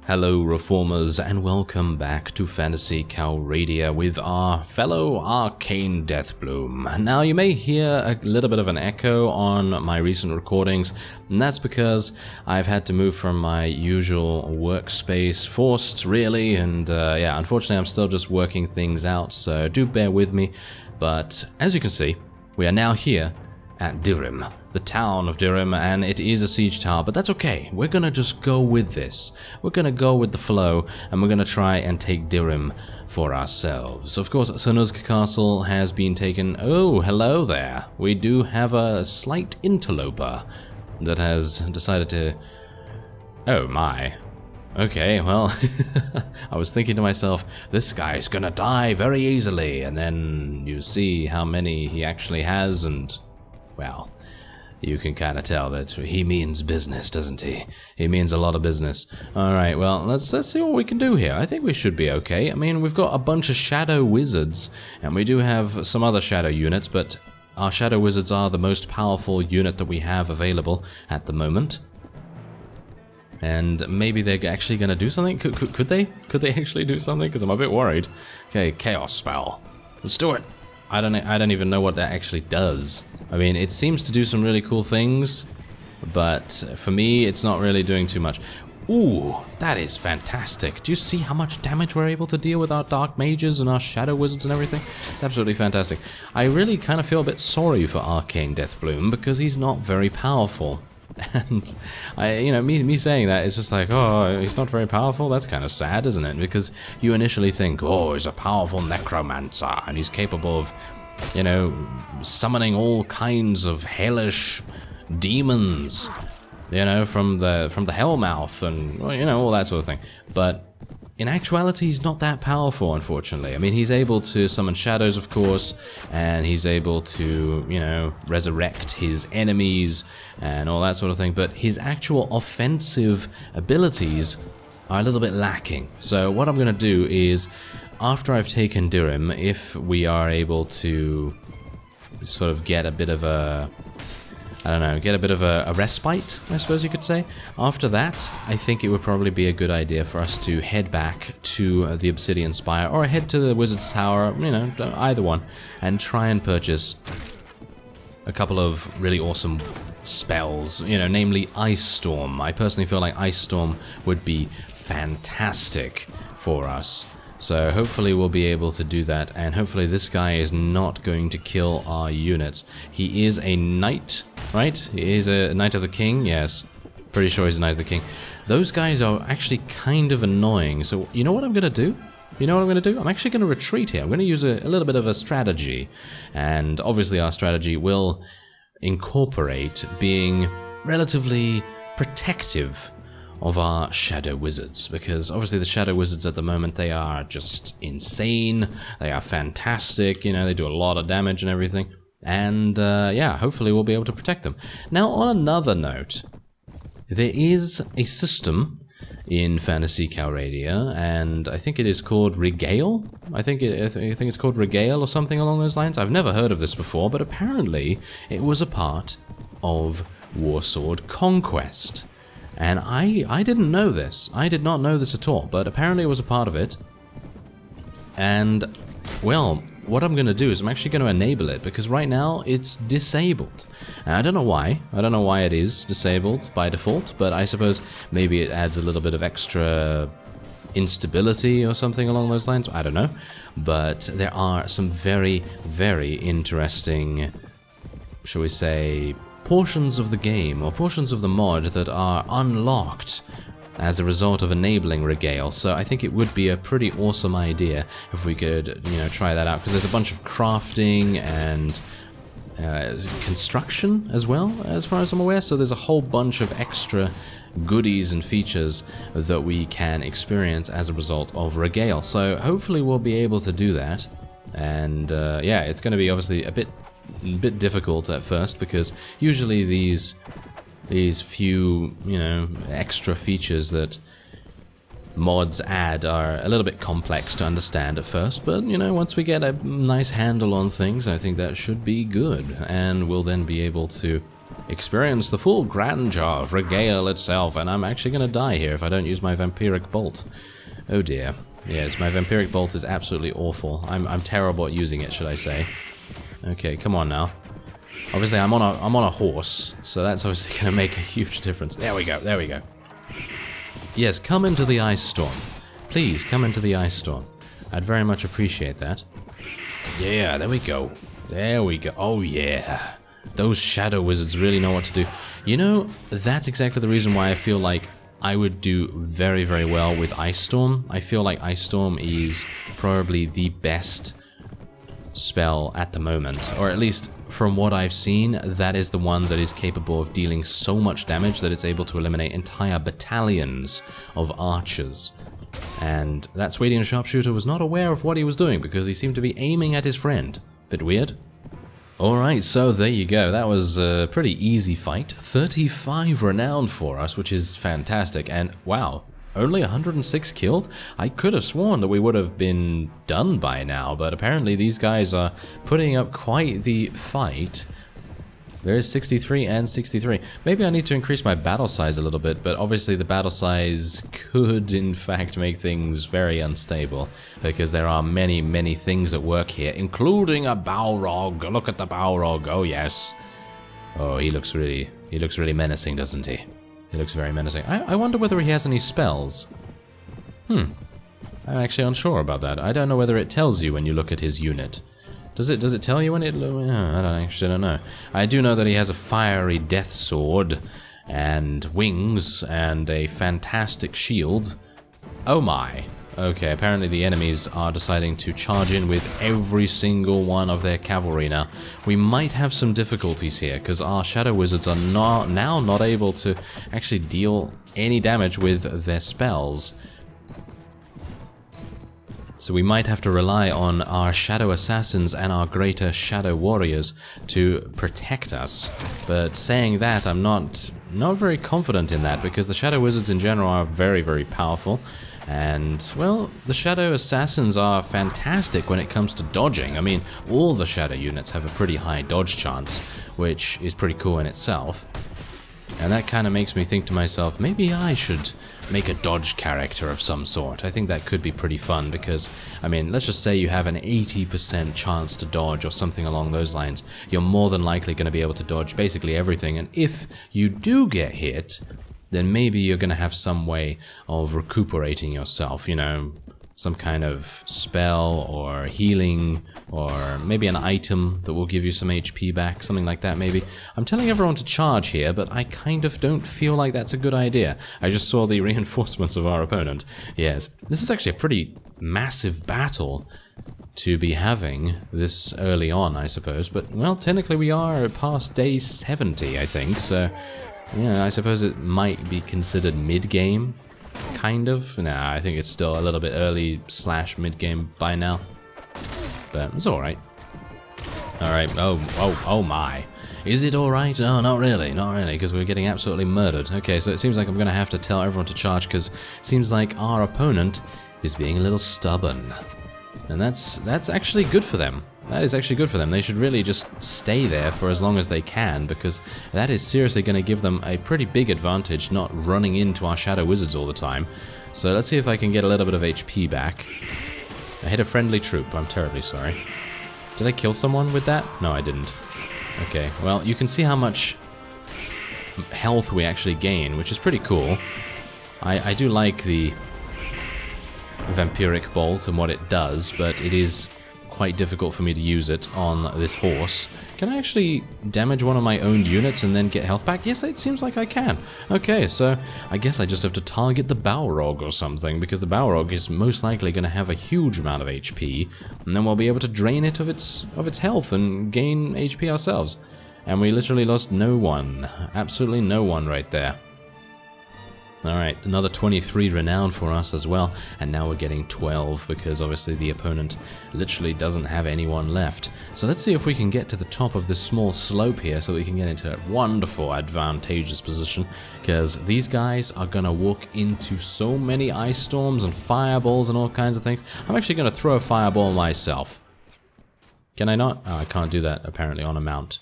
Hello Reformers and welcome back to Phantasy Calradia with our fellow Arkane Deathbloom. Now you may hear a little bit of an echo on my recent recordings, and that's because I've had to move from my usual workspace, forced really, and yeah, unfortunately I'm still just working things out, so do bear with me. But as you can see, we are now here at Dhirim, the town of Dhirim, and it is a siege tower, but that's okay. We're gonna just go with this. We're gonna go with the flow, and we're gonna try and take Dhirim for ourselves. Of course, Snook Castle has been taken. Oh, hello there. We do have a slight interloper that has decided to... Oh my. Okay, well, I was thinking to myself, this guy's gonna die very easily, and then you see how many he actually has, and... well, you can kind of tell that he means business, doesn't he? He means a lot of business. Alright, well, let's see what we can do here. I think we should be okay. I mean, we've got a bunch of shadow wizards, and we do have some other shadow units, but our shadow wizards are the most powerful unit that we have available at the moment. And maybe they're actually going to do something? Could they? Could they actually do something? Because I'm a bit worried. Okay, chaos spell. Let's do it. I don't even know what that actually does. I mean, it seems to do some really cool things, but for me, it's not really doing too much. Ooh, that is fantastic. Do you see how much damage we're able to deal with our dark mages and our shadow wizards and everything? It's absolutely fantastic. I really kind of feel a bit sorry for Arkane Deathbloom because he's not very powerful. And me saying that is just like, oh, he's not very powerful. That's kind of sad, isn't it? Because you initially think, oh, he's a powerful necromancer and he's capable of, you know, summoning all kinds of hellish demons, you know, from the Hellmouth and, well, you know, all that sort of thing. But in actuality, he's not that powerful, unfortunately. I mean, he's able to summon shadows, of course, and he's able to, you know, resurrect his enemies and all that sort of thing, but his actual offensive abilities are a little bit lacking. So what I'm going to do is, after I've taken Dhirim, if we are able to sort of get a bit of a... I don't know, get a bit of a respite, I suppose you could say. After that, I think it would probably be a good idea for us to head back to the Obsidian Spire, or head to the Wizard's Tower, you know, either one, and try and purchase a couple of really awesome spells, you know, namely Ice Storm. I personally feel like Ice Storm would be fantastic for us. So hopefully we'll be able to do that, and hopefully this guy is not going to kill our units. He is a knight, right? He is a knight of the king, yes. Pretty sure he's a knight of the king. Those guys are actually kind of annoying, so you know what I'm going to do? You know what I'm going to do? I'm actually going to retreat here. I'm going to use a little bit of a strategy, and obviously our strategy will incorporate being relatively protective of our shadow wizards, because obviously the shadow wizards at the moment, they are just insane, they are fantastic, you know, they do a lot of damage and everything, and yeah, hopefully we'll be able to protect them. Now, on another note, there is a system in Phantasy Calradia, and I think it is called Regale. I think it's called Regale or something along those lines. I've never heard of this before, but apparently it was a part of Warsword Conquest. And I didn't know this. I did not know this at all, but apparently it was a part of it. And, well, what I'm going to do is I'm actually going to enable it, because right now it's disabled. And I don't know why. I don't know why it is disabled by default, but I suppose maybe it adds a little bit of extra instability or something along those lines. I don't know. But there are some very, very interesting, shall we say, portions of the game, or portions of the mod that are unlocked as a result of enabling Regale, so I think it would be a pretty awesome idea if we could, you know, try that out, because there's a bunch of crafting and construction as well, as far as I'm aware, so there's a whole bunch of extra goodies and features that we can experience as a result of Regale, so hopefully we'll be able to do that, and yeah, it's going to be obviously a bit difficult at first, because usually these few, you know, extra features that mods add are a little bit complex to understand at first, but, you know, once we get a nice handle on things, I think that should be good, and we'll then be able to experience the full grandeur of Regale itself, and I'm actually going to die here if I don't use my Vampiric Bolt. Oh dear. Yes, my Vampiric Bolt is absolutely awful. I'm terrible at using it, should I say. Okay, come on now. Obviously, I'm on a horse, so that's obviously going to make a huge difference. There we go, there we go. Yes, come into the Ice Storm. Please, come into the Ice Storm. I'd very much appreciate that. Yeah, there we go. There we go. Oh, yeah. Those Shadow Wizards really know what to do. You know, that's exactly the reason why I feel like I would do very, very well with Ice Storm. I feel like Ice Storm is probably the best spell at the moment, or at least from what I've seen, that is the one that is capable of dealing so much damage that it's able to eliminate entire battalions of archers. And that Swedish sharpshooter was not aware of what he was doing because he seemed to be aiming at his friend. Bit weird. Alright, so there you go. That was a pretty easy fight. 35 renown for us, which is fantastic. And wow, only 106 killed? I could have sworn that we would have been done by now, but apparently these guys are putting up quite the fight. There's 63 and 63. Maybe I need to increase my battle size a little bit, but obviously the battle size could in fact make things very unstable, because there are many, many things at work here, including a Balrog. Look at the Balrog. Oh yes. Oh, he looks really menacing, doesn't he? He looks very menacing. I wonder whether he has any spells. I'm actually unsure about that. I don't know whether it tells you when you look at his unit. Does it tell you when it... I actually don't know. I do know that he has a fiery death sword and wings and a fantastic shield. Oh my. Okay, apparently the enemies are deciding to charge in with every single one of their cavalry now. We might have some difficulties here, because our Shadow Wizards are now not able to actually deal any damage with their spells. So we might have to rely on our Shadow Assassins and our greater Shadow Warriors to protect us. But saying that, I'm not very confident in that, because the Shadow Wizards in general are very, very powerful. And, well, the Shadow Assassins are fantastic when it comes to dodging. I mean, all the Shadow units have a pretty high dodge chance, which is pretty cool in itself. And that kind of makes me think to myself, maybe I should make a dodge character of some sort. I think that could be pretty fun because, I mean, let's just say you have an 80% chance to dodge or something along those lines. You're more than likely going to be able to dodge basically everything. And if you do get hit, then maybe you're going to have some way of recuperating yourself, you know, some kind of spell or healing or maybe an item that will give you some HP back, something like that maybe. I'm telling everyone to charge here, but I kind of don't feel like that's a good idea. I just saw the reinforcements of our opponent. Yes, this is actually a pretty massive battle to be having this early on, I suppose. But, well, technically we are past day 70, I think, so yeah, I suppose it might be considered mid-game. Kind of. Nah, I think it's still a little bit early / mid-game by now. But it's alright. Alright, oh my. Is it alright? No, not really, because we're getting absolutely murdered. Okay, so it seems like I'm going to have to tell everyone to charge, because it seems like our opponent is being a little stubborn. And that's actually good for them. That is actually good for them. They should really just stay there for as long as they can, because that is seriously going to give them a pretty big advantage, not running into our Shadow Wizards all the time. So let's see if I can get a little bit of HP back. I hit a friendly troop. I'm terribly sorry. Did I kill someone with that? No, I didn't. Okay, well, you can see how much health we actually gain, which is pretty cool. I do like the Vampiric Bolt and what it does, but it is quite difficult for me to use it on this horse. Can I actually damage one of my own units and then get health back? Yes, it seems like I can. Okay, so I guess I just have to target the Balrog or something, because the Balrog is most likely going to have a huge amount of HP, and then we'll be able to drain it of its health and gain HP ourselves. And we literally lost no one. Absolutely no one right there. Alright, another 23 renown for us as well, and now we're getting 12 because obviously the opponent literally doesn't have anyone left. So let's see if we can get to the top of this small slope here so we can get into a wonderful advantageous position, because these guys are going to walk into so many ice storms and fireballs and all kinds of things. I'm actually going to throw a fireball myself. Can I not? Oh, I can't do that apparently on a mount.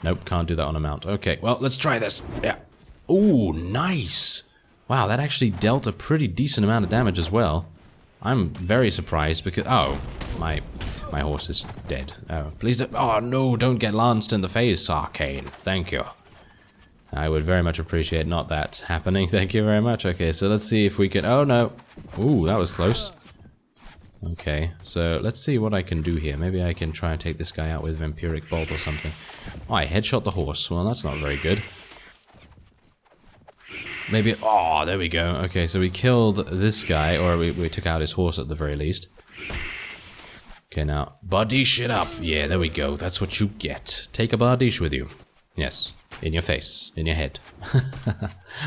Nope, can't do that on a mount. Okay, well, let's try this. Yeah. Ooh, nice. Wow, that actually dealt a pretty decent amount of damage as well. I'm very surprised because... Oh, my horse is dead. Oh, please don't... Oh, no, don't get lanced in the face, Arkane. Thank you. I would very much appreciate not that happening. Thank you very much. Okay, so let's see if we can... Oh, no. Ooh, that was close. Okay, so let's see what I can do here. Maybe I can try and take this guy out with Vampiric Bolt or something. Oh, I headshot the horse. Well, that's not very good. Maybe... Oh, there we go. Okay, so we killed this guy, or we took out his horse at the very least. Okay, now, Bardiche it up. Yeah, there we go. That's what you get. Take a Bardiche with you. Yes, in your face, in your head.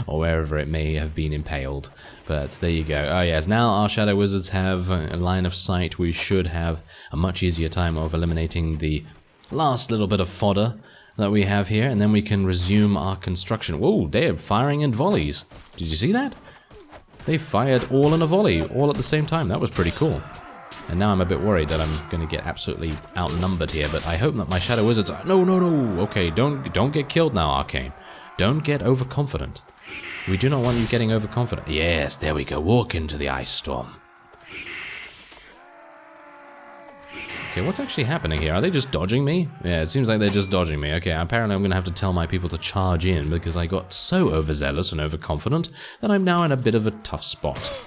Or wherever it may have been impaled. But there you go. Oh yes, now our Shadow Wizards have a line of sight. We should have a much easier time of eliminating the last little bit of fodder that we have here, and then we can resume our construction. Whoa, they're firing in volleys. Did you see that? They fired all in a volley, all at the same time. That was pretty cool. And now I'm a bit worried that I'm going to get absolutely outnumbered here, but I hope that my Shadow Wizards are... No, no, no! Okay, don't get killed now, Arkane. Don't get overconfident. We do not want you getting overconfident. Yes, there we go. Walk into the ice storm. Okay, what's actually happening here? Are they just dodging me? Yeah, it seems like they're just dodging me. Okay, apparently I'm going to have to tell my people to charge in because I got so overzealous and overconfident that I'm now in a bit of a tough spot.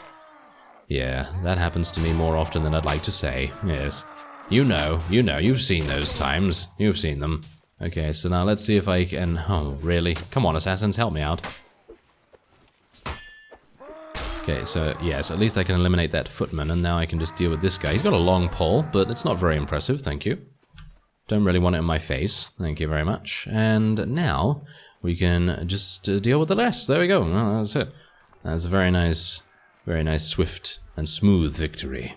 Yeah, that happens to me more often than I'd like to say. Yes. You know, you've seen those times. You've seen them. Okay, so now let's see if I can... Oh, really? Come on, assassins, help me out. Okay, so yes, at least I can eliminate that footman, and now I can just deal with this guy. He's got a long pole, but it's not very impressive, thank you. Don't really want it in my face, thank you very much. And now we can just deal with the rest. There we go, well, that's it. That's a very nice, swift and smooth victory.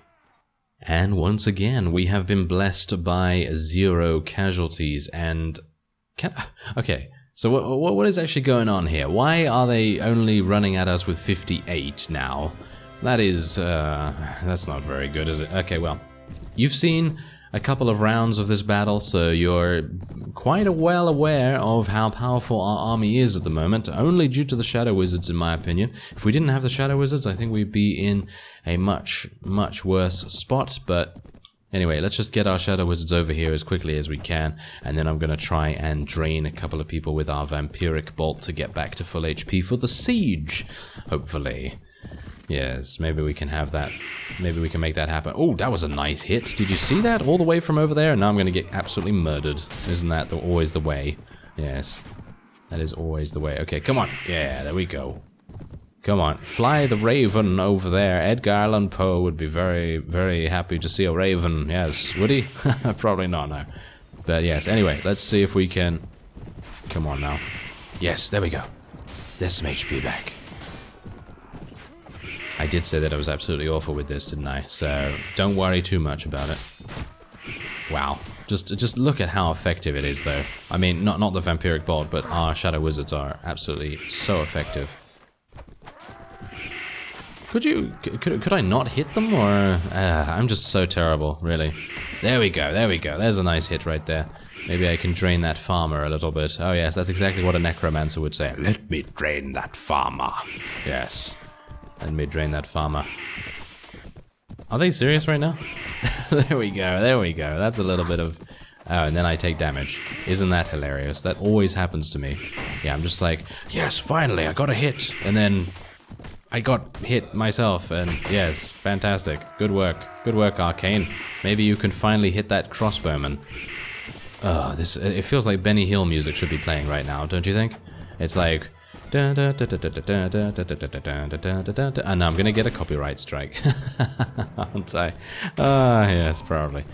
And once again, we have been blessed by 0 casualties, and... Okay. So what is actually going on here? Why are they only running at us with 58 now? That is, that's not very good, is it? Okay, well, you've seen a couple of rounds of this battle, so you're quite well aware of how powerful our army is at the moment, only due to the Shadow Wizards, in my opinion. If we didn't have the Shadow Wizards, I think we'd be in a much, much worse spot, but... Anyway, let's just get our Shadow Wizards over here as quickly as we can, and then I'm going to try and drain a couple of people with our Vampiric Bolt to get back to full HP for the siege, hopefully. Yes, maybe we can have that. Maybe we can make that happen. Oh, that was a nice hit. Did you see that? All the way from over there, and now I'm going to get absolutely murdered. Isn't that always the way? Yes, that is always the way. Okay, come on. Yeah, there we go. Come on, fly the raven over there. Edgar Allan Poe would be very, very happy to see a raven. Yes, would he? Probably not, no. But yes, anyway, let's see if we can... Come on now. Yes, there we go. There's some HP back. I did say that I was absolutely awful with this, didn't I? So don't worry too much about it. Wow. Just look at how effective it is, though. I mean, not the Vampiric Bolt, but our Shadow Wizards are absolutely so effective. Could I not hit them, or... I'm just so terrible, really. There we go, there we go. There's a nice hit right there. Maybe I can drain that farmer a little bit. Oh yes, that's exactly what a Necromancer would say. Let me drain that farmer. Yes. Let me drain that farmer. Are they serious right now? There we go, there we go. That's a little bit of... Oh, and then I take damage. Isn't that hilarious? That always happens to me. Yeah, I'm just like, yes, finally, I got a hit. And then... I got hit myself, and yes, fantastic. Good work, Arkane. Maybe you can finally hit that crossbowman. Oh, it feels like Benny Hill music should be playing right now, don't you think? It's like... And I'm gonna get a copyright strike. Aren't I? Yes, probably.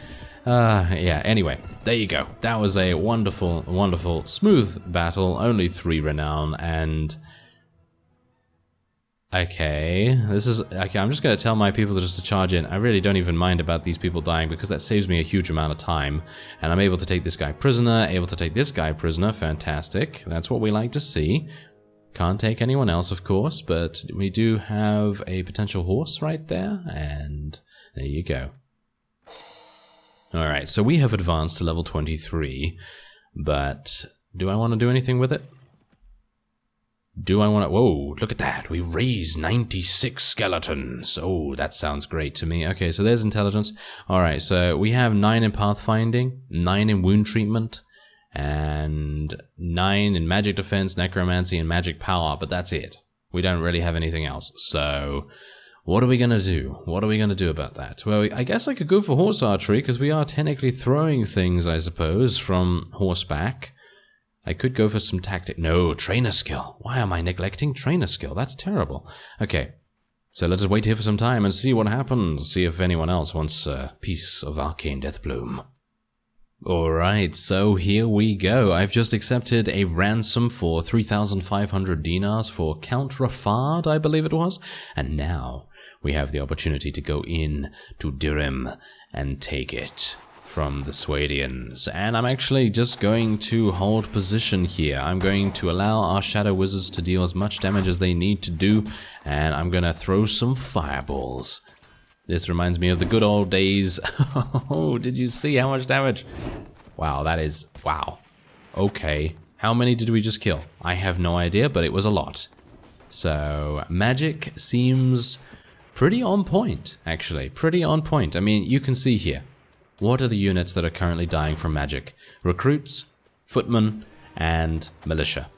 Yeah, anyway, there you go. That was a wonderful, wonderful, smooth battle. Only 3 renown, and... Okay, I'm just going to tell my people just to charge in. I really don't even mind about these people dying because that saves me a huge amount of time. And I'm able to take this guy prisoner, able to take this guy prisoner. Fantastic. That's what we like to see. Can't take anyone else, of course, but we do have a potential horse right there, and there you go. Alright, so we have advanced to level 23, but Do I want to do anything with it? Do I want to... Whoa, look at that. We raised 96 skeletons. Oh, that sounds great to me. Okay, so there's intelligence. Alright, so we have 9 in pathfinding, 9 in wound treatment, and 9 in magic defense, necromancy, and magic power, but that's it. We don't really have anything else. So, what are we going to do? What are we going to do about that? Well, I guess I could go for horse archery, because we are technically throwing things, I suppose, from horseback. I could go for some tactic. No, trainer skill. Why am I neglecting trainer skill? That's terrible. Okay, so let's just wait here for some time and see what happens. See if anyone else wants a piece of Arkane Deathbloom. Alright, so here we go. I've just accepted a ransom for 3,500 dinars for Count Rafard, I believe it was. And now we have the opportunity to go in to Dirham and take it from the Swadians, and I'm actually just going to hold position here. I'm going to allow our Shadow Wizards to deal as much damage as they need to do, and I'm gonna throw some fireballs. This reminds me of the good old days. Oh, did you see how much damage? Wow, that is... wow. Okay, how many did we just kill? I have no idea, but it was a lot. So, magic seems pretty on point, actually. Pretty on point. I mean, you can see here. What are the units that are currently dying from magic? Recruits, footmen, and militia,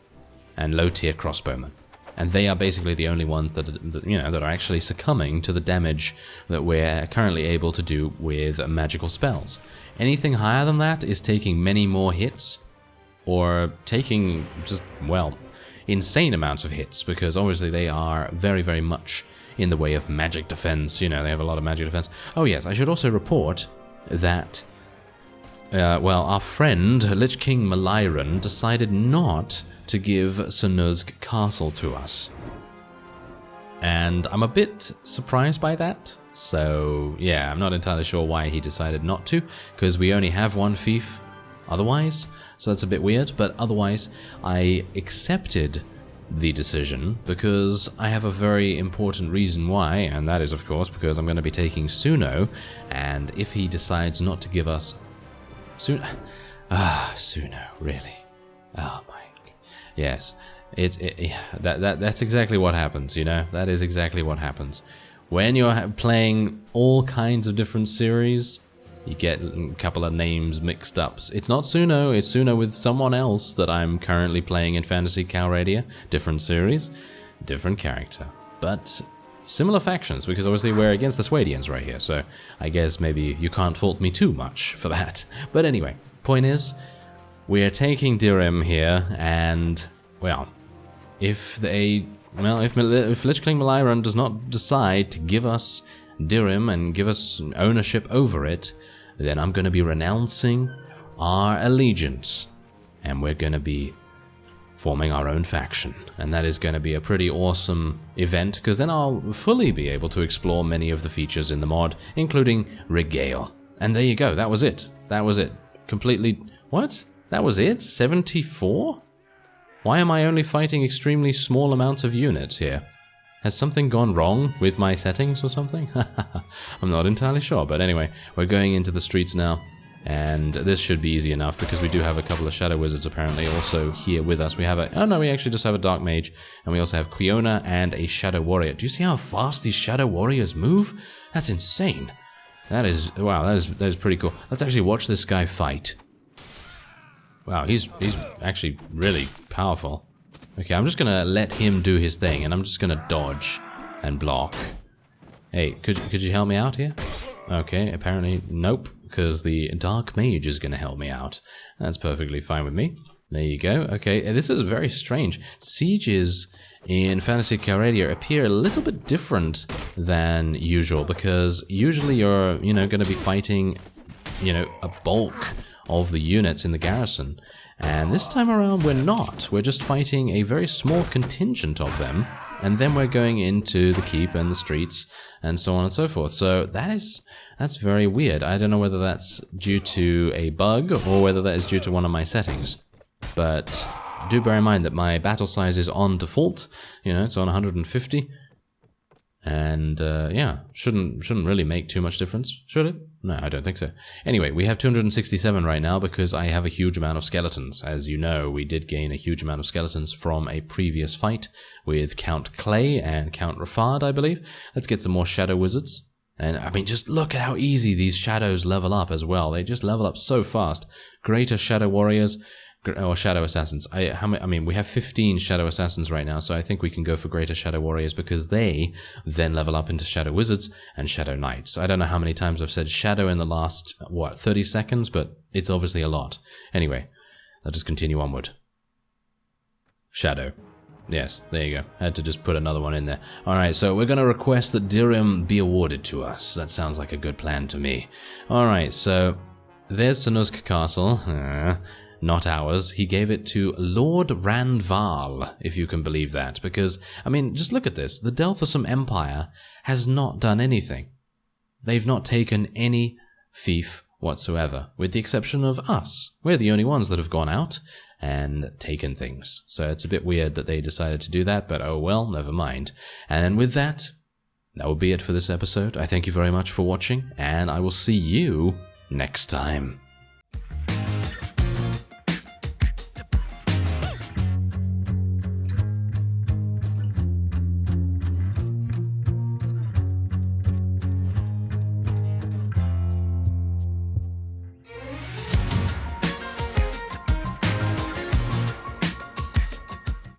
and low-tier crossbowmen. And they are basically the only ones that are actually succumbing to the damage that we're currently able to do with magical spells. Anything higher than that is taking many more hits, or taking just, well, insane amounts of hits, because obviously they are very, very much in the way of magic defense. You know, they have a lot of magic defense. Oh yes, I should also report that, well, our friend, Lich King Maliran, decided not to give Sonuzg Castle to us. And I'm a bit surprised by that. So, yeah, I'm not entirely sure why he decided not to, because we only have one fief otherwise, so that's a bit weird. But otherwise, I accepted the decision because I have a very important reason why, and that is, of course, because I'm going to be taking Suno, and if he decides not to give us Suno, Suno, really? Oh my, yes, that's exactly what happens, you know. That is exactly what happens when you're playing all kinds of different series. You get a couple of names mixed up. It's not Suno, it's Suno with someone else that I'm currently playing in Phantasy Calradia. Different series, different character. But similar factions, because obviously we're against the Swadians right here, so I guess maybe you can't fault me too much for that. But anyway, point is, we're taking Dirham here, and, well, if Lich King Maliran does not decide to give us Dirham and give us ownership over it, then I'm going to be renouncing our allegiance, and we're going to be forming our own faction. And that is going to be a pretty awesome event, because then I'll fully be able to explore many of the features in the mod, including Regale. And there you go, that was it. That was it. Completely... what? That was it? 74? Why am I only fighting extremely small amounts of units here? Has something gone wrong with my settings or something? I'm not entirely sure, but anyway, we're going into the streets now, and this should be easy enough because we do have a couple of Shadow Wizards apparently also here with us. We have a... oh no, we actually just have a Dark Mage, and we also have Quiona and a Shadow Warrior. Do you see how fast these Shadow Warriors move? That's insane. That is... wow, that is pretty cool. Let's actually watch this guy fight. Wow, he's actually really powerful. Okay, I'm just gonna let him do his thing, and I'm just gonna dodge and block. Hey, could you help me out here? Okay, apparently nope, because the Dark Mage is gonna help me out. That's perfectly fine with me. There you go. Okay, this is very strange. Sieges in Phantasy Calradia appear a little bit different than usual, because usually you're, gonna be fighting, a bulk of the units in the garrison. And this time around we're not. We're just fighting a very small contingent of them, and then we're going into the keep and the streets and so on and so forth. So that's very weird. I don't know whether that's due to a bug or whether that is due to one of my settings. But do bear in mind that my battle size is on default. It's on 150. And yeah, shouldn't really make too much difference, should it? No, I don't think so. Anyway, we have 267 right now because I have a huge amount of skeletons. As you know, we did gain a huge amount of skeletons from a previous fight with Count Clay and Count Rafard, I believe. Let's get some more Shadow Wizards. And I mean, just look at how easy these shadows level up as well. They just level up so fast. Greater Shadow Warriors, or Shadow Assassins. I mean, we have 15 Shadow Assassins right now, so I think we can go for Greater Shadow Warriors because they then level up into Shadow Wizards and Shadow Knights. I don't know how many times I've said Shadow in the last, 30 seconds, but it's obviously a lot. Anyway, let's just continue onward. Shadow. Yes, there you go. I had to just put another one in there. Alright, so we're going to request that Dirham be awarded to us. That sounds like a good plan to me. Alright, so there's Snook Castle. Not ours. He gave it to Lord Randval, if you can believe that. Because, I mean, just look at this. The Delphosum Empire has not done anything. They've not taken any fief whatsoever, with the exception of us. We're the only ones that have gone out and taken things. So it's a bit weird that they decided to do that, but oh well, never mind. And with that, that will be it for this episode. I thank you very much for watching, and I will see you next time.